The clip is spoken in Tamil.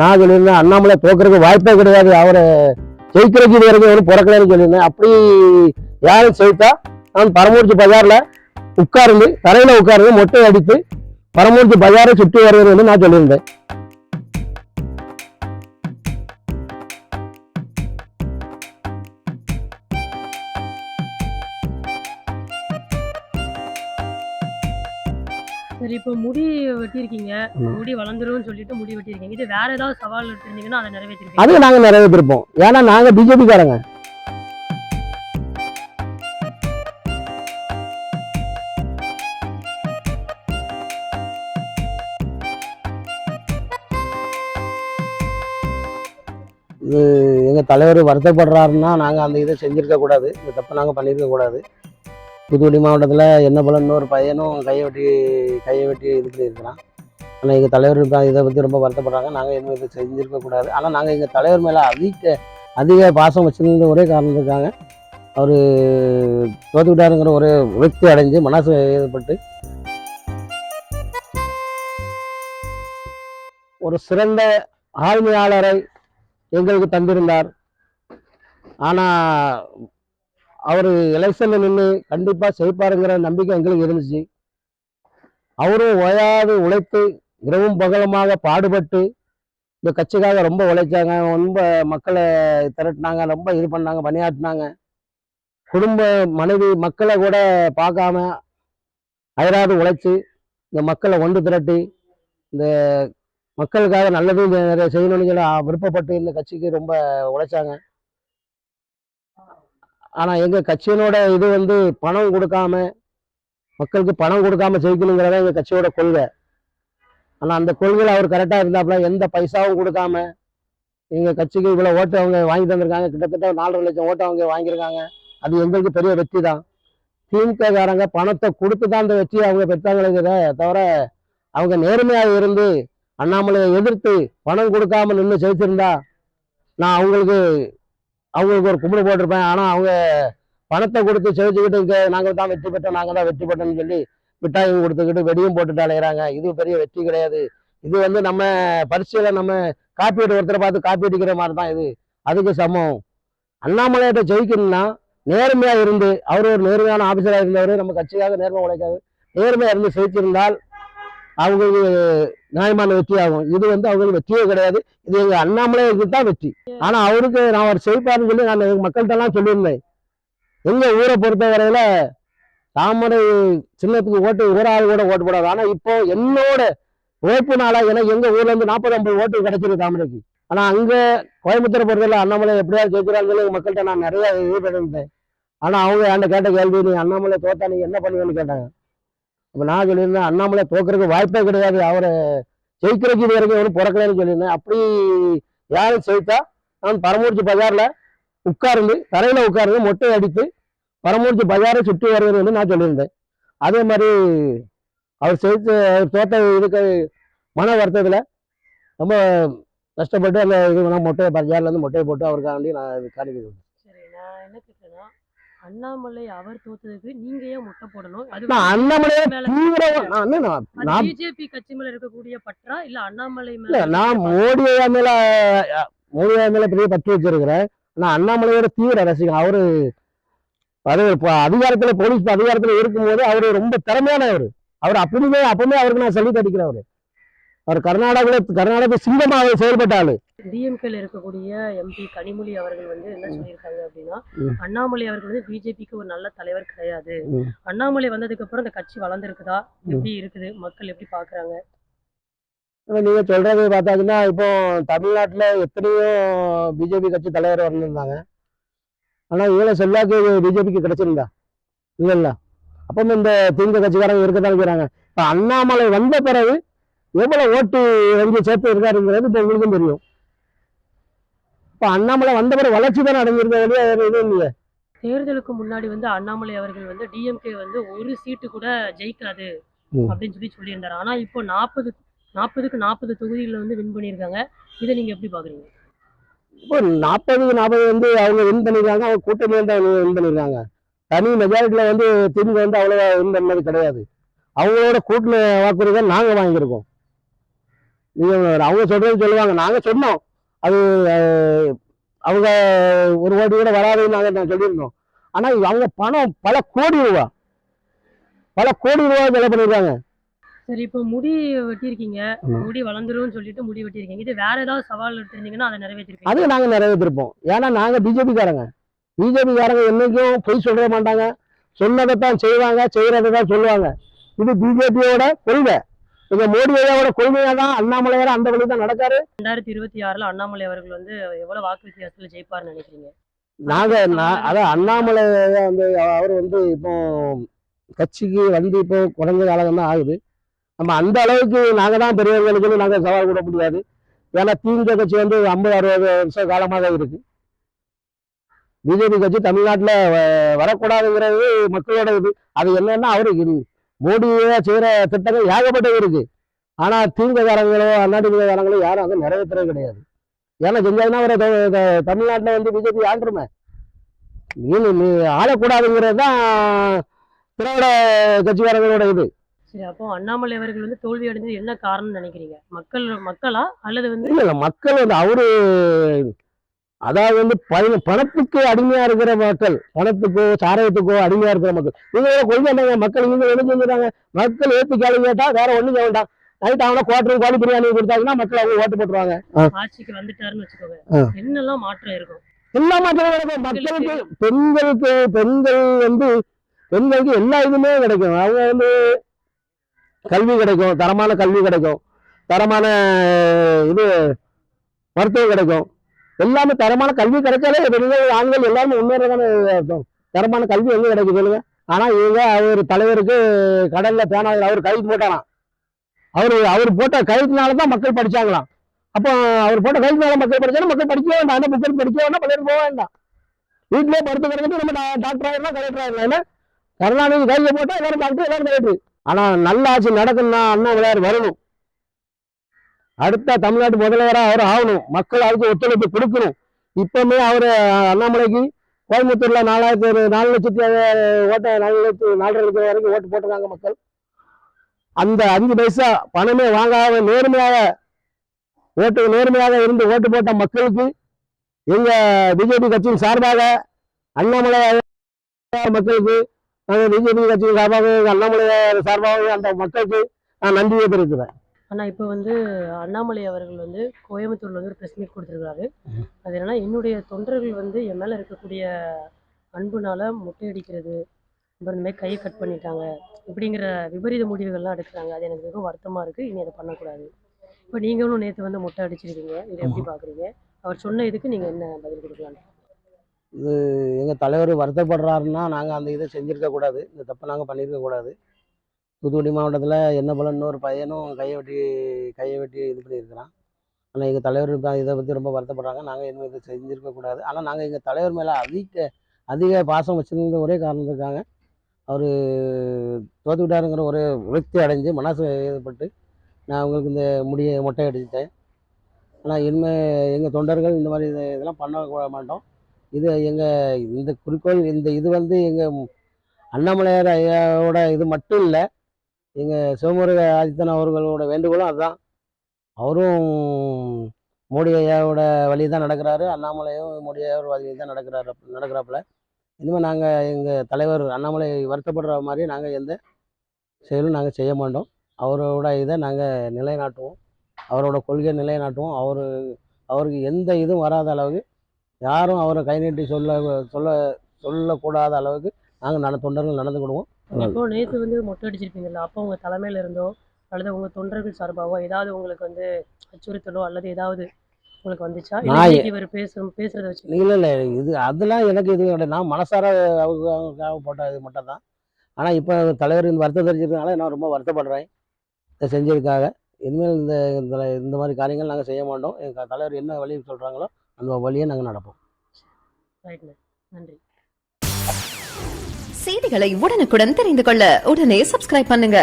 நான் சொல்லியிருந்தேன் அண்ணாமலை தோக்குறதுக்கு வாய்ப்பே கிடையாது, அவரை ஜெயிக்கிறதுக்கு இது வரைக்கும் ஒன்றும் பிறக்கலன்னு சொல்லியிருந்தேன். அப்படி யாரும் ஜெயித்தா நான் பரமூர்த்தி பஜார்ல உட்கார்ந்து தரையில உட்கார்ந்து மொட்டை அடித்து பரமூர்த்தி பஜாரை சுற்றி வருவது நான் சொல்லியிருந்தேன். சரி, இப்போ முடி வெட்டியிருக்கீங்க, முடி வளர்ந்துரும்னு சொல்லிட்டு முடி வெட்டியிருக்கீங்க. இது வேற ஏதாவது சவால் எடுத்திருந்தீங்கன்னா அதை நிறைவேற்றிருக்கீங்க? அது நாங்க நிறைவேற்றிருப்போம், ஏன்னா நாங்க பிஜேபி காரங்க. இது எங்க தலைவர் வருத்தப்படுறாருன்னா நாங்க அந்த இதை செஞ்சிருக்க கூடாது, இந்த தப்பை நாங்க பண்ணியிருக்க கூடாது. தூத்துக்குடி மாவட்டத்தில் என்ன போல இன்னொரு பையனும் கையை வெட்டி இது பண்ணியிருக்கிறான். ஆனால் எங்கள் தலைவர் இதை பற்றி ரொம்ப வருத்தப்படுறாங்க. நாங்கள் எதுவும் இதை செஞ்சுருக்கக்கூடாது. ஆனால் நாங்கள் எங்கள் தலைவர் மேலே அதிக பாசம் வச்சுருந்த ஒரே காரணத்துக்காக அவர் தோத்துக்கிட்டாருங்கிற ஒரு விரக்தி அடைஞ்சு மனசு ஏற்பட்டு ஒரு சிறந்த ஆளுமையாளரை எங்களுக்கு தந்திருந்தார். ஆனால் அவர் எலெக்ஷனில் நின்று கண்டிப்பாக செய்ப்பாருங்கிற நம்பிக்கை எங்களுக்கு இருந்துச்சு. அவரும் ஓயாது உழைத்து இரவும் பகலமாக பாடுபட்டு இந்த கட்சிக்காக ரொம்ப உழைச்சாங்க, ரொம்ப மக்களை திரட்டினாங்க, ரொம்ப இது பண்ணாங்க, பணியாற்றினாங்க. குடும்ப மனைவி மக்களை கூட பார்க்காம அயராது உழைச்சி இந்த மக்களை ஒன்று திரட்டி இந்த மக்களுக்காக நல்லது நிறைய செய்யணும்னு சொல்லி விருப்பப்பட்டு இந்த கட்சிக்கு ரொம்ப உழைச்சாங்க. ஆனால் எங்கள் கட்சியினோட இது பணம் கொடுக்காம மக்களுக்கு பணம் கொடுக்காம ஜெயிக்கணுங்கிறத எங்கள் கட்சியோட கொள்கை. ஆனால் அந்த கொள்கையில் அவர் கரெக்டாக இருந்தாப்புல எந்த பைசாவும் கொடுக்காம எங்கள் கட்சிக்கு இவ்வளோ ஓட்டு அவங்க வாங்கி தந்திருக்காங்க. கிட்டத்தட்ட 4.5 லட்சம் ஓட்டு அவங்க வாங்கியிருக்காங்க. அது எங்களுக்கு பெரிய வெற்றி தான். திமுககாரங்க பணத்தை கொடுத்து தான் அந்த வெற்றியை அவங்க பெற்றாங்களே தவிர அவங்க நேர்மையாக இருந்து அண்ணாமலையை எதிர்த்து பணம் கொடுக்காம நின்று ஜெயிச்சிருந்தா நான் அவங்களுக்கு ஒரு கும்பிடு போட்டிருப்பேன். ஆனால் அவங்க பணத்தை கொடுத்து செவிச்சுக்கிட்டு இங்கே நாங்கள் தான் வெற்றி பெற்றோம், நாங்கள் தான் வெற்றி பெற்றோம்னு சொல்லி மிட்டாயும் கொடுத்துக்கிட்டு வெடியும் போட்டுட்டு அலையிறாங்க. இது பெரிய வெற்றி கிடையாது. இது நம்ம பரிசையில் நம்ம காப்பீடு ஒருத்தரை பார்த்து காப்பி அடிக்கிற மாதிரி தான் இது. அதுக்கு சமம். அண்ணாமலையிட்ட ஜெயிக்கணும்னா நேர்மையாக இருந்து அவர் ஒரு நேர்மையான ஆஃபீஸராக இருந்தவர், நம்ம கட்சிக்காக நேர்மை உழைக்காது நேர்மையாக இருந்து ஜெயிச்சிருந்தால் அவங்களுக்கு நியாயமான வெற்றி ஆகும். இது அவங்களுக்கு வெற்றியே கிடையாது. இது எங்கள் அண்ணாமலைக்கு தான் வெற்றி. ஆனால் அவருக்கு நான் அவர் செய்ப்பாருன்னு சொல்லி நான் எங்கள் மக்கள்கிட்டலாம் சொல்லியிருந்தேன். எங்கள் ஊரை பொறுத்த வரையில தாமரை சின்னத்துக்கு ஒரு ஆள் கூட ஓட்டு போடாது. ஆனால் இப்போ என்னோட உழைப்புனால எனக்கு எங்கள் ஊர்ல இருந்து 40-50 ஓட்டு கிடைச்சிருக்கு தாமரைக்கு. ஆனால் அங்கே கோயம்புத்தூரை பொறுத்தவரை அண்ணாமலை எப்படியாவது ஜெயிக்கிறான்னு சொல்லி எங்கள் மக்கள்கிட்ட நான் நிறைய இது பண்ணியிருந்தேன். ஆனால் அவங்க என்கிட்ட கேட்ட கேள்வி, நீ அண்ணாமலை தோத்தா நீ என்ன பண்ணுவேன்னு கேட்டாங்க. இப்போ நான் சொல்லியிருந்தேன் அண்ணாமலை தோக்குறதுக்கு வாய்ப்பே கிடையாது, அவரை ஜெயிக்கிறதுக்கு இது வரைக்கும் ஒன்றும் பிறக்கலன்னு சொல்லியிருந்தேன். அப்படி யாரும் ஜெயித்தா நான் பரமூர்த்தி பஜார்ல உட்கார்ந்து தரையில உட்கார்ந்து மொட்டை அடித்து பரமூர்த்தி பஜாரை சுற்றி வருவது நான் சொல்லியிருந்தேன். அதே மாதிரி அவர் தோட்ட இதுக்கு மன வருத்தத்துல ரொம்ப கஷ்டப்பட்டு அந்த மொட்டையை பஜார்ல இருந்து மொட்டையை போட்டு அவருக்காண்டி நான் இது காணிக்கிறேன். சரி, நான் என்ன கேட்கிறேன்னா, அண்ணாமலை அவர் தோத்ததுக்கு நீங்க ஏன் முட்டை போடணும்? அது பிஜேபி கட்சி மேல இருக்கக்கூடிய பற்றா இல்ல அண்ணாமலை மேல? நான் மோடியா மேல பெரிய பற்று வச்சிருக்கிறேன். நான் அண்ணாமலையோட தீவிர ரசிகன். அவரு அதிகாரத்துல போலீஸ் அதிகாரத்துல இருக்கும்போது அவரு ரொம்ப திறமையானவர். அவர் அப்பவுமே அவருக்கு நான் சொல்லி அடிக்கிறவர். அவர் கர்நாடக சிங்கமாக செயல்பட்டாரு. டிஎம்கேல இருக்கக்கூடிய எம்பி கனிமொழி அவர்கள் என்ன சொல்லியிருக்காங்க அப்படின்னா, அண்ணாமலை அவர்கள் பிஜேபிக்கு ஒரு நல்ல தலைவர் கிடையாது. அண்ணாமலை வந்ததுக்கு அப்புறம் இந்த கட்சி வளர்ந்துருக்குதா, எப்படி இருக்குது, மக்கள் எப்படி பாக்குறாங்க? நீங்க சொல்றது பார்த்தாங்கன்னா இப்போ தமிழ்நாட்டுல எத்தனையோ பிஜேபி கட்சி தலைவர் வந்திருந்தாங்க. ஆனா இவ்வளவு செல்வாக்கு பிஜேபிக்கு கிடைச்சிருந்தா இல்ல. அப்பவும் இந்த திமுக கட்சிக்காரங்க இருக்கத்தான் இருக்கிறாங்க. இப்ப அண்ணாமலை வந்த பிறகு எவ்வளவு ஓட்டு வங்கி சேர்த்து இருக்காருங்கிறது இப்ப உங்களுக்கும் தெரியும். இப்ப அண்ணாமலை வந்த பிறகு வளர்ச்சி தானே அடைஞ்சிருக்க வெளியே எதுவும் இல்லையே. தேர்தலுக்கு முன்னாடி அண்ணாமலை அவர்கள் டிஎம்கே ஒரு சீட்டு கூட ஜெயிக்காது அப்படின்னு சொல்லியிருந்தாரு. ஆனா இப்போ 40க்கு 40 தொகுதிகளில் வின் பண்ணியிருக்காங்க. இதை நீங்க எப்படி பாக்குறீங்க? இப்போ 40க்கு 40 அவங்க வின் பண்ணிருக்காங்க. அவங்க கூட்டணி வின் பண்ணிருக்காங்க. தனி மெஜாரிட்டியில திமுக அவ்வளவா வின் பண்ணது கிடையாது. அவங்களோட கூட்டணி வாக்குறுதிகள் நாங்க வாங்கியிருக்கோம். அவங்க சொல்றது சொல்லுவாங்க, நாங்க சொன்னோம் அது அவங்க ஒரு கோடி கூட வராதுன்னு நாங்கள் சொல்லியிருந்தோம். ஆனா அவங்க பணம் பல கோடி ரூபா செலவு பண்ணிருக்காங்க. சரி, இப்போ முடி வெட்டியிருக்கீங்க, முடி வளர்ந்துரும்னு சொல்லிட்டு முடி வெட்டியிருக்கீங்க. இது வேற ஏதாவது சவால் எடுத்திருந்தீங்கன்னா அதை நிறைவேற்றிருப்பீங்க. அது நாங்க நிறைவேற்றிருப்போம். ஏன்னா நாங்க பிஜேபி காரங்க என்னைக்கும் பொய் சொல்ல மாட்டாங்க. சொன்னதைத்தான் செய்வாங்க, செய்யறதான் சொல்லுவாங்க. இது பிஜேபியோட கொள்கை. இந்த மோடி ஐயாவோட கொள்கையா தான் அண்ணாமலையார் அந்த வழி தான் நடக்காரு. 2026ல அண்ணாமலை அவர்கள் வந்து எவ்வளவு வாக்கு வித்தியாசத்துல ஜெயிப்பார்னு நினைக்கிறீங்க? அதான் அண்ணாமலை வந்து அவர் வந்து இப்போ கட்சிக்கு வந்து இப்போ குறைஞ்ச காலம் தான் ஆகுது. நம்ம அந்த அளவுக்கு நாங்க தான் பெரியவர்களுக்கு நாங்க சவால் கூட முடியாது. ஏன்னா திமுக கட்சி வந்து 50-60 வருஷ காலமாக இருக்கு. பிஜேபி கட்சி தமிழ்நாட்டுல வரக்கூடாதுங்கிறது மக்களோட இது. அது என்னன்னா அவருக்கு மோடியே செய்யற திட்டங்கள் ஏகப்பட்டது இருக்கு. ஆனா திமுக காரங்களோ அதிமுக காரங்களோ யாரும் அதை நிறைவேற்றுறது கிடையாது. ஏன்னா செஞ்சாங்கன்னா ஒரு தமிழ்நாட்டுல வந்து பிஜேபி ஆண்டுருமே நீ ஆளக்கூடாதுங்கிறது தான் திராவிட கட்சிக்காரங்களோட இது. சரி, அப்போ அண்ணாமலை அவர்கள் வந்து தோல்வி அடைஞ்சது என்ன காரணம்னு நினைக்கிறீங்க? மக்களா அல்லது வந்து இல்ல மக்கள் வந்து அவரு அதாவது வந்து பணத்துக்கு அடிமையா இருக்கிற மக்கள், பணத்துக்கோ சாராயத்துக்கோ அடிமையா இருக்கிற மக்கள். இவங்க கொள்கை என்னங்க, மக்கள் இவங்க என்ன செஞ்சுறாங்க, மக்கள் ஏத்து கேள்வி கேட்டா வேற ஒண்ணும் செய்ய வேண்டாம். நைட் அவனை குவார்டர் கோழி பிரியாணி கொடுத்தாங்கன்னா மக்கள் அவங்க ஓட்டு போட்டுருவாங்க. ஆட்சிக்கு வந்துட்டாருன்னு வச்சுக்கோங்க, என்னெல்லாம் மாற்றம் இருக்கும்? எல்லா மாற்றமும் கிடைக்கும் மக்களுக்கு. பெண்கள் வந்து பெண்களுக்கு எல்லா இதுவுமே கிடைக்கும். அவங்க வந்து கல்வி கிடைக்கும், தரமான கல்வி கிடைக்கும், தரமான இது மருத்துவம் கிடைக்கும். எல்லாமே தரமான கல்வி கிடைச்சாலே பெண்கள் ஆண்கள் எல்லாருமே முன்னேறதானே அர்த்தம். தரமான கல்வி எங்க கிடைக்கும் சொல்லுங்க? ஆனா இவங்க அவர் தலைவருக்கு கடல்ல பேனாவில் அவர் கைது போட்டாராம். அவர் போட்ட கைதுனாலதான் மக்கள் படிச்சாங்களாம். அப்போ அவர் போட்ட கைதுனால மக்கள் படிச்சாலும் மக்கள் படிக்கவே வேண்டாம். அந்த புத்தகத்தை படிக்க வேண்டாம், பள்ளியில் போக வேண்டாம். வீட்டிலேயே படுத்து கிடந்துட்டு நம்ம டாக்டர் ஆகிடலாம், கலெக்டர் ஆகிடலாம். ஏன்னா கருணாநிதி கையில போட்டா எல்லாரும் டாக்டர், எல்லாரும் கலெக்டர். ஆனா நல்ல ஆட்சி நடக்கணும்னா அண்ணாமலையார் வரணும். அடுத்த தமிழ்நாட்டு முதல்வராக அவர் ஆகணும். மக்கள் அதுக்கு ஒத்துழைப்பு கொடுக்கணும். இப்பவுமே அவர் அண்ணாமலைக்கு கோயம்புத்தூர்ல 4 லட்சத்தி ஓட்ட 4 லட்சம் வரைக்கும் ஓட்டு போட்டிருக்காங்க மக்கள். அந்த 5 பைசா பணமே வாங்காத நேர்மையாக இருந்து ஓட்டு போட்ட மக்களுக்கு எங்க பிஜேபி கட்சியின் சார்பாக அண்ணாமலை மக்களுக்கு, பிஜேபி கட்சியின் சார்பாக அண்ணாமலை சார்பாக அந்த மக்களுக்கு நான் நன்றியை தெரிவிக்கிறேன். ஆனா இப்போ வந்து அண்ணாமலை அவர்கள் வந்து கோயம்புத்தூர்ல வந்து ஒரு ப்ரெஸ் மீட் கொடுத்துருக்காரு. அது என்னன்னா, என்னுடைய தொண்டர்கள் வந்து என் மேல இருக்கக்கூடிய அன்புனால முட்டையடிக்கிறது, அப்புறம் இந்த மாதிரி கையை கட் பண்ணிட்டாங்க, இப்படிங்கிற விபரீத முடிவுகள்லாம் எடுக்கிறாங்க. அது எனக்கு மிகவும் வருத்தமா இருக்கு. இனி அதை பண்ணக்கூடாது. இப்போ நீங்களும் நேற்று வந்து முட்டை அடிச்சிருக்கீங்க, இதை எப்படி பாக்குறீங்க? அவர் சொன்ன இதுக்கு நீங்க என்ன பதில் கொடுக்கலாம்? இது எங்க தலைவர் வருத்தப்படுறாருன்னா நாங்க அந்த இதை செஞ்சிருக்க கூடாது. இந்த தப்பை நாங்க பண்ணியிருக்க கூடாது. தூத்துக்குடி மாவட்டத்தில் என்ன போல இன்னொரு பையனும் கையை வெட்டி இது பண்ணியிருக்கிறான். ஆனால் எங்கள் தலைவர் இதை பற்றி ரொம்ப வருத்தப்படுறாங்க. நாங்கள் இனிமேல் இதை செஞ்சுருக்கக்கூடாது. ஆனால் நாங்கள் எங்கள் தலைவர் மேலே அதிக பாசம் வச்சுருந்த ஒரே காரணத்துக்காக அவர் தோற்றுக்கிட்டாருங்கிற ஒரு விரக்தி அடைஞ்சு மனசு ஏற்பட்டு நான் அவங்களுக்கு இந்த மொட்டை அடிச்சிட்டேன். ஆனால் இனிமேல் எங்கள் தொண்டர்கள் இந்த மாதிரி இதெல்லாம் பண்ண மாட்டோம். இது எங்கள் இந்த குறிக்கோள், இது வந்து எங்கள் அண்ணாமலையார் ஐயாவோட இது மட்டும் இல்லை, எங்கள் சிவமுருக ஆதித்தன் அவர்களோட வேண்டுகோளும் அதுதான். அவரும் மோடி ஐயாவோட வழி தான் நடக்கிறாரு, அண்ணாமலையும் மோடி ஐயாவோட வழி தான் நடக்கிறாப்புல. இனிமேல் நாங்கள் எங்கள் தலைவர் அண்ணாமலை வருத்தப்படுற மாதிரி நாங்கள் எந்த செயலும் நாங்கள் செய்ய மாட்டோம். அவரோட இதை நாங்கள் நிலைநாட்டுவோம், அவரோட கொள்கையை நிலைநாட்டுவோம். அவருக்கு எந்த இதுவும் வராத அளவுக்கு, யாரும் அவரை கை நீட்டி சொல்லக்கூடாத அளவுக்கு நாங்கள் தொண்டர்கள் நடந்துக்கிடுவோம். இப்போ நேற்று வந்து மொட்டை அடிச்சிருப்பீங்கல்ல, அப்போ உங்க தலைமையில இருந்தோ அல்லது உங்க தொண்டர்கள் சார்பாவோ ஏதாவது உங்களுக்கு வந்து அச்சுறுத்தலோ அல்லது ஏதாவது உங்களுக்கு வந்துச்சா? இவர் பேசுறத வச்சு இல்லை இது அதெல்லாம் எனக்கு இது கிடையாது. நான் மனசார அவங்க போட்ட இது மட்டும் தான். ஆனால் இப்போ தலைவர் இந்த வருத்தம் தெரிஞ்சதுனால நான் ரொம்ப வருத்தப்படுறேன் இதை செஞ்சதுக்காக. இனிமேல் இந்த மாதிரி காரியங்கள் நாங்கள் செய்ய மாட்டோம். எங்கள் தலைவர் என்ன வழி சொல்கிறாங்களோ அந்த வழியை நாங்கள் நடப்போம். நன்றி. செய்திகளை உடனுக்குடன் தெரிந்து கொள்ள உடனே சப்ஸ்கிரைப் பண்ணுங்க.